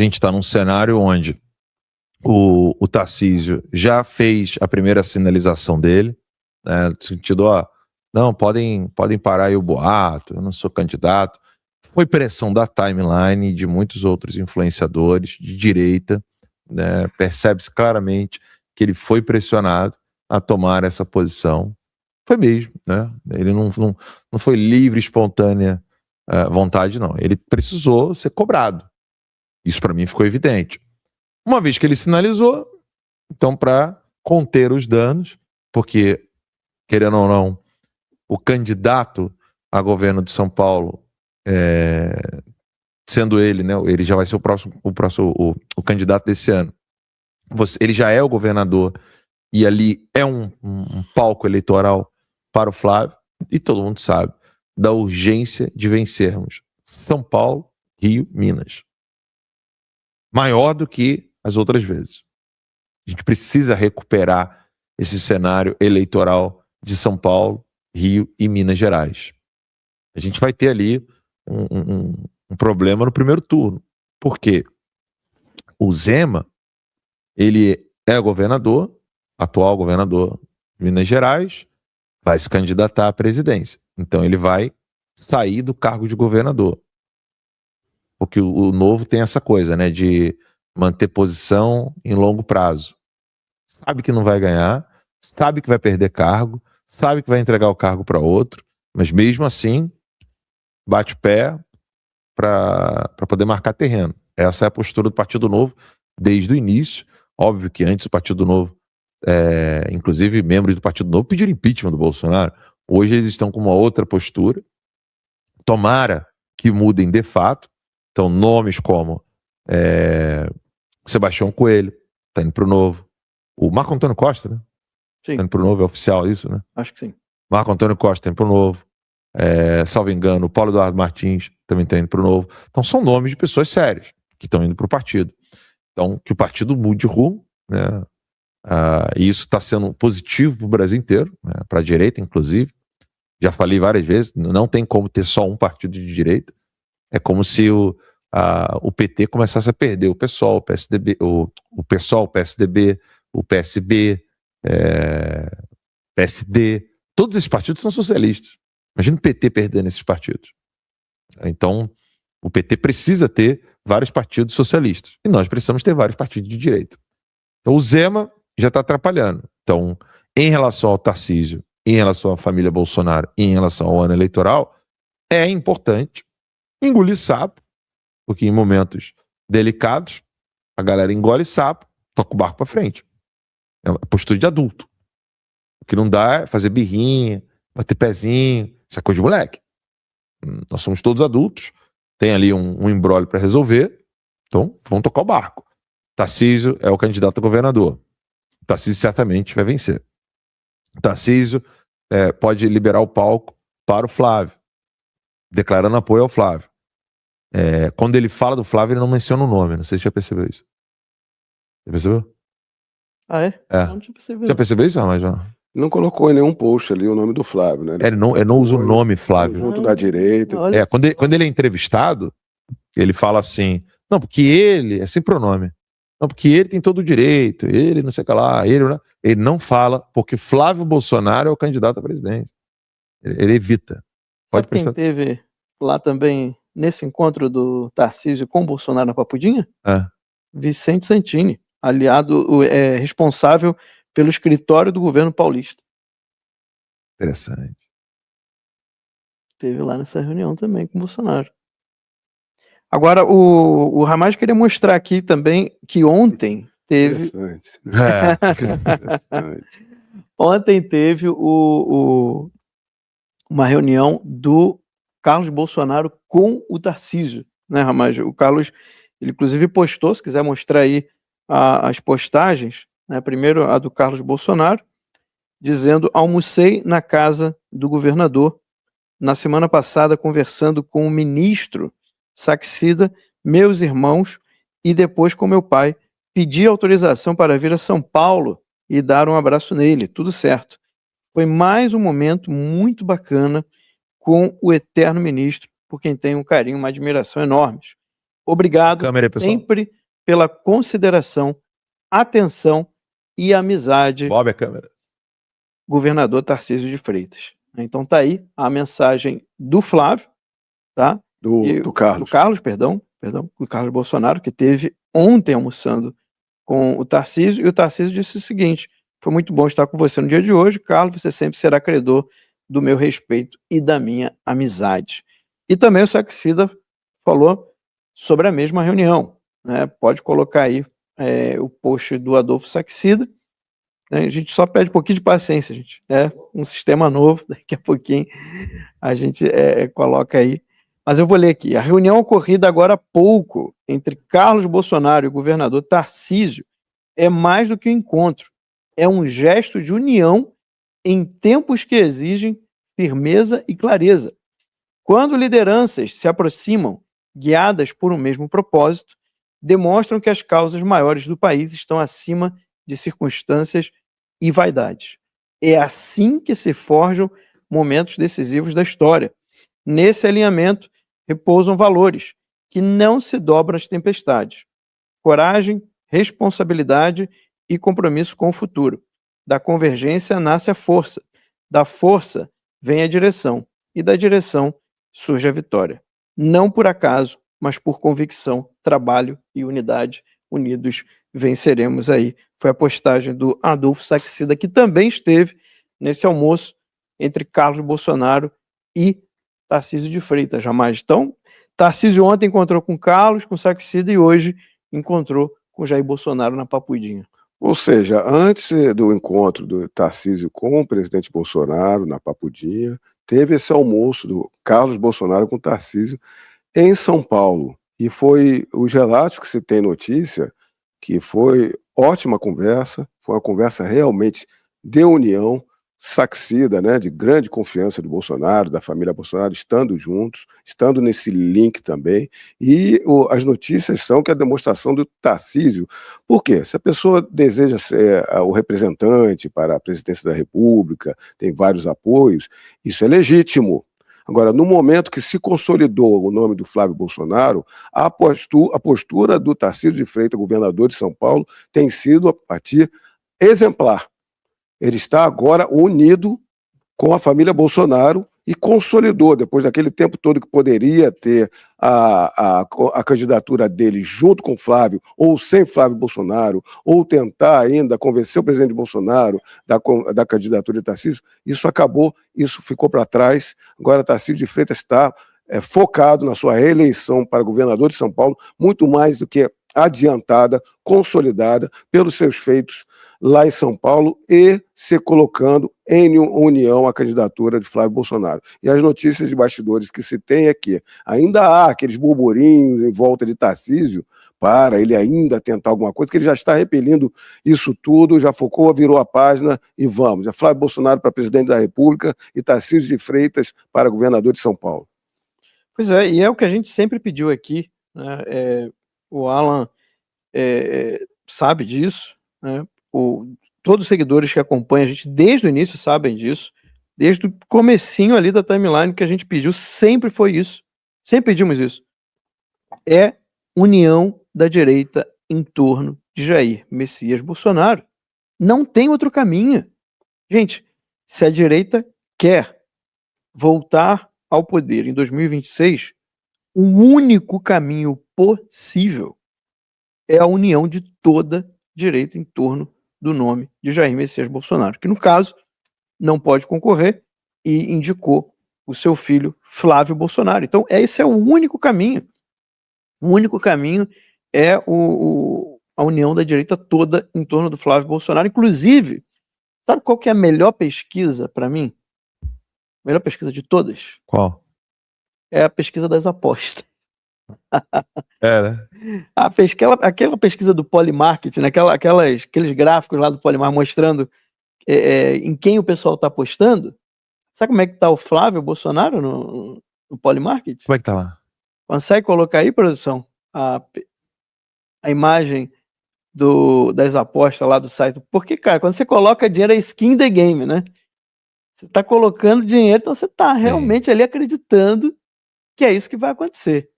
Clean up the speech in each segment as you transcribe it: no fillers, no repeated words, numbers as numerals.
A gente está num cenário onde o Tarcísio já fez a primeira sinalização dele, né, no sentido, não, podem parar aí o boato, eu não sou candidato. Foi pressão da timeline de muitos outros influenciadores de direita, né, percebe-se claramente que ele foi pressionado a tomar essa posição. Foi mesmo, né? Ele não foi livre, espontânea vontade, não. Ele precisou ser cobrado. Isso para mim ficou evidente. Uma vez que ele sinalizou, então para conter os danos, porque, querendo ou não, o candidato a governo de São Paulo, sendo ele, né, ele já vai ser o candidato desse ano. Ele já é o governador e ali é um palco eleitoral para o Flávio, e todo mundo sabe da urgência de vencermos São Paulo, Rio, Minas. Maior do que as outras vezes. A gente precisa recuperar esse cenário eleitoral de São Paulo, Rio e Minas Gerais. A gente vai ter ali um problema no primeiro turno. Por quê? O Zema, ele é governador, atual governador de Minas Gerais, vai se candidatar à presidência. Então ele vai sair do cargo de governador. Porque o Novo tem essa coisa, né, de manter posição em longo prazo. Sabe que não vai ganhar, sabe que vai perder cargo, sabe que vai entregar o cargo para outro, mas mesmo assim bate o pé para poder marcar terreno. Essa é a postura do Partido Novo desde o início. Óbvio que antes o Partido Novo, inclusive membros do Partido Novo, pediram impeachment do Bolsonaro. Hoje eles estão com uma outra postura. Tomara que mudem de fato. Então, nomes como Sebastião Coelho, está indo para o Novo. O Marco Antônio Costa, né? Sim. Está indo para o Novo, é oficial isso, né? Acho que sim. Marco Antônio Costa está indo para o Novo. Salvo engano, o Paulo Eduardo Martins também está indo para o Novo. Então, são nomes de pessoas sérias que estão indo para o partido. Então, que o partido mude rumo, né? E isso está sendo positivo para o Brasil inteiro, né? Para a direita, inclusive. Já falei várias vezes, não tem como ter só um partido de direita. É como se o PT começasse a perder o PSOL, o PSDB, o PSOL, o PSDB, o PSB, PSD. Todos esses partidos são socialistas. Imagina o PT perdendo esses partidos. Então, o PT precisa ter vários partidos socialistas. E nós precisamos ter vários partidos de direita. Então, o Zema já está atrapalhando. Então, em relação ao Tarcísio, em relação à família Bolsonaro, em relação ao ano eleitoral, é importante engolir sapo, porque em momentos delicados, a galera engole sapo, toca o barco para frente. É uma postura de adulto. O que não dá é fazer birrinha, bater pezinho, isso é coisa de moleque. Nós somos todos adultos, tem ali um imbróglio para resolver, então vamos tocar o barco. Tarcísio é o candidato a governador. Tarcísio certamente vai vencer. Tarcísio pode liberar o palco para o Flávio, declarando apoio ao Flávio. Quando ele fala do Flávio, ele não menciona o nome. Não sei se você já percebeu isso. Já percebeu? Ah, é? Não tinha percebido. Já percebeu isso, mas já? Não colocou em nenhum post ali o nome do Flávio, né? Ele não usa o nome Flávio. Junto da direita. Quando ele é entrevistado, ele fala assim, não, porque ele, é sem pronome. Não, porque ele tem todo o direito, ele não sei o que lá, ele não fala, porque Flávio Bolsonaro é o candidato à presidência. Ele evita. Pode quem teve lá também, nesse encontro do Tarcísio com o Bolsonaro na Papudinha? Vicente Santini, aliado, responsável pelo escritório do governo paulista. Interessante. Teve lá nessa reunião também com o Bolsonaro. Agora, o Ramage queria mostrar aqui também que ontem teve... Interessante. Ontem teve uma reunião do Carlos Bolsonaro com o Tarcísio, né, Ramage? O Carlos, ele inclusive postou, se quiser mostrar aí as postagens, né, primeiro a do Carlos Bolsonaro, dizendo: almocei na casa do governador na semana passada conversando com o ministro Saxida, meus irmãos e depois com meu pai. Pedi autorização para vir a São Paulo e dar um abraço nele, tudo certo. Foi mais um momento muito bacana com o eterno ministro, por quem tenho um carinho, uma admiração enormes. Obrigado Câmera aí, pessoal. sempre pela consideração, atenção e amizade, Bob a câmera. governador Tarcísio de Freitas. Então tá aí a mensagem do Flávio, tá? Do Carlos. Do Carlos, perdão, do Carlos Bolsonaro, que teve ontem almoçando com o Tarcísio, e o Tarcísio disse o seguinte: foi muito bom estar com você no dia de hoje, Carlos, você sempre será credor do meu respeito e da minha amizade. E também o Saxida falou sobre a mesma reunião, né? Pode colocar aí o post do Adolfo Saxida, né? A gente só pede um pouquinho de paciência, gente. É um sistema novo, daqui a pouquinho a gente coloca aí. Mas eu vou ler aqui. A reunião ocorrida agora há pouco entre Carlos Bolsonaro e o governador Tarcísio é mais do que um encontro. É um gesto de união em tempos que exigem firmeza e clareza. Quando lideranças se aproximam, guiadas por um mesmo propósito, demonstram que as causas maiores do país estão acima de circunstâncias e vaidades. É assim que se forjam momentos decisivos da história. Nesse alinhamento repousam valores que não se dobram às tempestades. Coragem, responsabilidade e compromisso com o futuro. Da convergência nasce a força. Da força vem a direção. E da direção surge a vitória. Não por acaso, mas por convicção, trabalho e unidade. Unidos venceremos aí. Foi a postagem do Adolfo Saxida, que também esteve nesse almoço entre Carlos Bolsonaro e Tarcísio de Freitas, jamais. Então, Tarcísio ontem encontrou com Carlos, com Saxida, e hoje encontrou com Jair Bolsonaro na Papuidinha. Ou seja, antes do encontro do Tarcísio com o presidente Bolsonaro na Papudinha, teve esse almoço do Carlos Bolsonaro com o Tarcísio em São Paulo. E foi os relatos que se tem notícia que foi ótima conversa, foi uma conversa realmente de união, Saxida, né, de grande confiança do Bolsonaro, da família Bolsonaro, estando juntos, estando nesse link também, e as notícias são que a demonstração do Tarcísio, por quê? Se a pessoa deseja ser o representante para a presidência da República, tem vários apoios, isso é legítimo. Agora, no momento que se consolidou o nome do Flávio Bolsonaro, a postura do Tarcísio de Freitas, governador de São Paulo, tem sido, a partir exemplar. Ele está agora unido com a família Bolsonaro e consolidou, depois daquele tempo todo que poderia ter a candidatura dele junto com Flávio, ou sem Flávio Bolsonaro, ou tentar ainda convencer o presidente Bolsonaro da candidatura de Tarcísio, isso acabou, isso ficou para trás. Agora Tarcísio de Freitas está focado na sua reeleição para governador de São Paulo, muito mais do que adiantada, consolidada pelos seus feitos lá em São Paulo e se colocando em união à candidatura de Flávio Bolsonaro. E as notícias de bastidores que se tem é que ainda há aqueles burburinhos em volta de Tarcísio para ele ainda tentar alguma coisa, que ele já está repelindo isso tudo, já focou, virou a página e vamos. É Flávio Bolsonaro para presidente da República e Tarcísio de Freitas para governador de São Paulo. Pois é, e é o que a gente sempre pediu aqui, né? O Alan sabe disso, né? Todos os seguidores que acompanham a gente desde o início sabem disso, desde o comecinho ali da timeline que a gente pediu, sempre foi isso, sempre pedimos isso, é união da direita em torno de Jair Messias Bolsonaro. Não tem outro caminho. Gente, se a direita quer voltar ao poder em 2026, o único caminho possível é a união de toda direita em torno do nome de Jair Messias Bolsonaro, que no caso não pode concorrer e indicou o seu filho Flávio Bolsonaro. Então esse é o único caminho. O único caminho é a união da direita toda em torno do Flávio Bolsonaro. Inclusive, sabe qual que é a melhor pesquisa para mim? A melhor pesquisa de todas? Qual? É a pesquisa das apostas. Né? Aquela pesquisa do Polymarket, né? Aqueles gráficos lá do Polymar mostrando em quem o pessoal está apostando. Sabe como é que está o Flávio Bolsonaro no Polymarket? Como é que tá lá? Consegue colocar aí, produção, a imagem das apostas lá do site? Porque, cara, quando você coloca dinheiro é skin the game, né? Você está colocando dinheiro, então você está realmente ali acreditando que é isso que vai acontecer.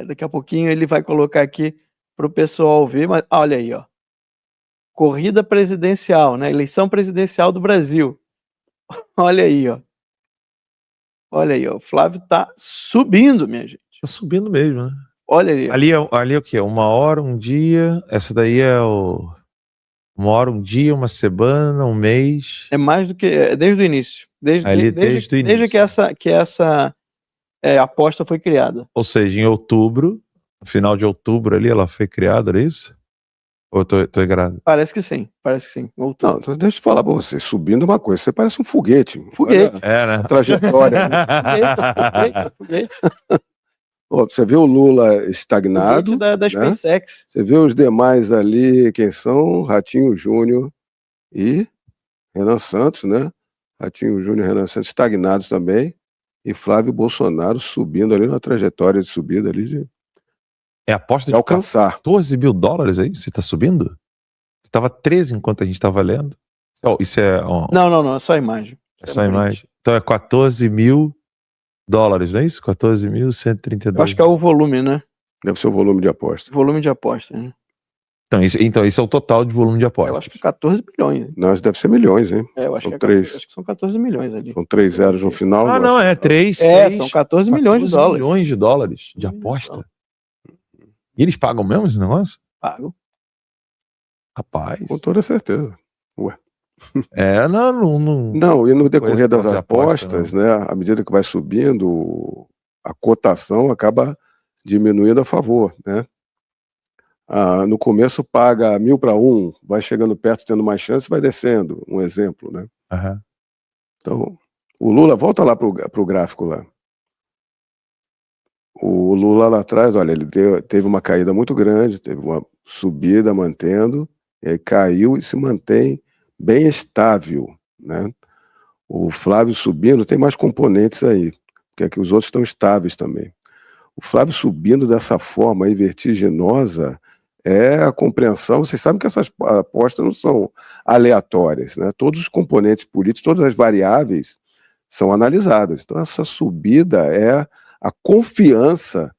Daqui a pouquinho ele vai colocar aqui para o pessoal ver, mas olha aí, ó. Corrida presidencial, né? Eleição presidencial do Brasil. Olha aí, ó. Olha aí, ó. O Flávio tá subindo, minha gente. Tá subindo mesmo, né? Olha aí. Ali é o quê? 1 hora, 1 dia. Essa daí é 1 hora, 1 dia, 1 semana, 1 mês. É mais do que desde o início. Desde o desde início. que essa aposta foi criada. Ou seja, em outubro, no final de outubro ali, ela foi criada, era isso? Ou eu tô errado? Parece que sim. Não, então deixa eu falar pra você, subindo uma coisa, você parece um foguete. Foguete. Né? A trajetória. Foguete. Ó, você vê o Lula estagnado. Foguete da SpaceX. Você vê os demais ali, quem são? Ratinho Júnior e Renan Santos, né? Ratinho Júnior e Renan Santos estagnados também. E Flávio Bolsonaro subindo ali na trajetória de subida ali de aposta de alcançar. $14 mil aí? Você tá subindo? Tava 13 enquanto a gente tava lendo. Isso é... Não, é só a imagem. É só a imagem. Então é $14 mil, não é isso? 14.132. Acho que é o volume, né? Deve ser o volume de aposta. Volume de aposta, né? Então esse é o total de volume de aposta. Eu acho que 14 bilhões. Não, deve ser milhões, hein? Eu acho São que três. Acho que são 14 milhões ali. São 3 zeros no final. Ah, não, é 3, 6. São 14 milhões de dólares. Milhões de dólares de aposta. E eles pagam mesmo esse negócio? Pagam. Rapaz. Com toda certeza. Ué. Não, e no decorrer das aposta, apostas, né, à medida que vai subindo, a cotação acaba diminuindo a favor, né? No começo paga 1.000 para 1, vai chegando perto, tendo mais chance, vai descendo, um exemplo, né? Uhum. Então, o Lula, volta lá pro gráfico lá. O Lula lá atrás, olha, ele teve uma caída muito grande, teve uma subida mantendo, e aí caiu e se mantém bem estável, né? O Flávio subindo, tem mais componentes aí, porque aqui os outros estão estáveis também. O Flávio subindo dessa forma aí vertiginosa é a compreensão. Vocês sabem que essas apostas não são aleatórias, né? Todos os componentes políticos, todas as variáveis são analisadas. Então essa subida é a confiança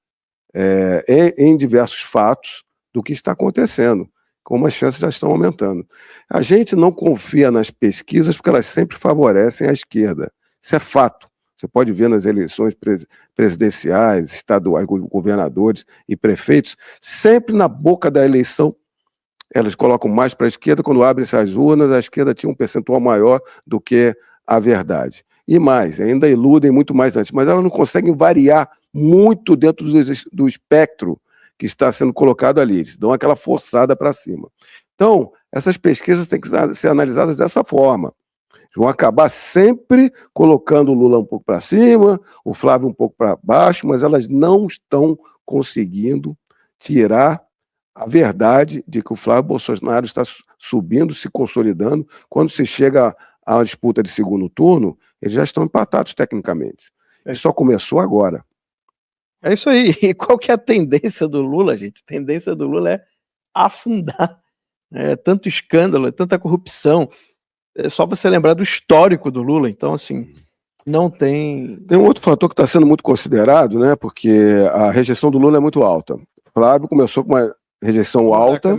em diversos fatos do que está acontecendo, como as chances já estão aumentando. A gente não confia nas pesquisas porque elas sempre favorecem a esquerda. Isso é fato. Você pode ver nas eleições presidenciais, estaduais, governadores e prefeitos, sempre na boca da eleição, elas colocam mais para a esquerda. Quando abrem-se as urnas, a esquerda tinha um percentual maior do que a verdade. E mais, ainda iludem muito mais antes, mas elas não conseguem variar muito dentro do espectro que está sendo colocado ali. Eles dão aquela forçada para cima. Então, essas pesquisas têm que ser analisadas dessa forma. Vão acabar sempre colocando o Lula um pouco para cima, o Flávio um pouco para baixo, mas elas não estão conseguindo tirar a verdade de que o Flávio Bolsonaro está subindo, se consolidando. Quando se chega à disputa de segundo turno, eles já estão empatados tecnicamente. Isso só começou agora. É isso aí. E qual que é a tendência do Lula, gente? A tendência do Lula é afundar. É tanto escândalo, é tanta corrupção. É só você lembrar do histórico do Lula. Então, assim, não tem... Tem um outro fator que está sendo muito considerado, né? Porque a rejeição do Lula é muito alta. Flávio começou com uma rejeição alta.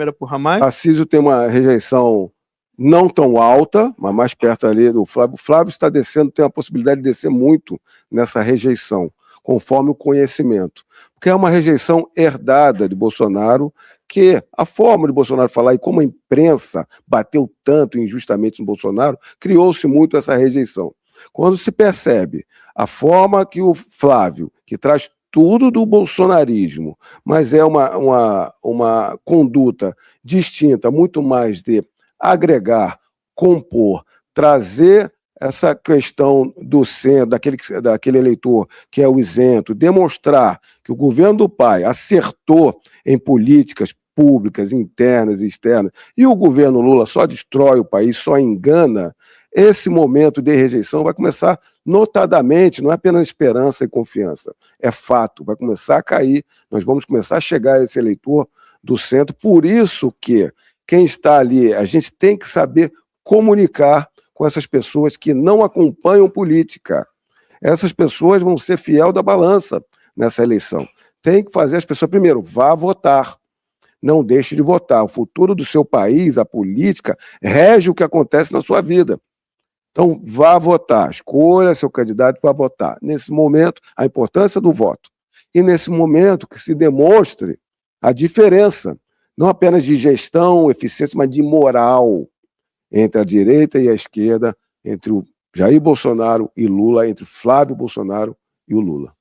Tarcísio tem uma rejeição não tão alta, mas mais perto ali do Flávio. O Flávio está descendo, tem a possibilidade de descer muito nessa rejeição, conforme o conhecimento. Porque é uma rejeição herdada de Bolsonaro, que a forma de Bolsonaro falar e como a imprensa bateu tanto injustamente no Bolsonaro, criou-se muito essa rejeição. Quando se percebe a forma que o Flávio, que traz tudo do bolsonarismo, mas é uma conduta distinta, muito mais de agregar, compor, trazer essa questão do centro, daquele eleitor que é o isento, demonstrar que o governo do pai acertou em políticas públicas, internas e externas, e o governo Lula só destrói o país, só engana, esse momento de rejeição vai começar notadamente, não é apenas esperança e confiança, é fato, vai começar a cair, nós vamos começar a chegar a esse eleitor do centro, por isso que quem está ali, a gente tem que saber comunicar com essas pessoas que não acompanham política. Essas pessoas vão ser fiel da balança nessa eleição. tem que fazer as pessoas, primeiro, vá votar. Não deixe de votar. O futuro do seu país, a política, rege o que acontece na sua vida. Então, vá votar. Escolha seu candidato e vá votar. Nesse momento, a importância do voto. E nesse momento, que se demonstre a diferença, não apenas de gestão, eficiência, mas de moral entre a direita e a esquerda, entre o Jair Bolsonaro e Lula, entre Flávio Bolsonaro e o Lula.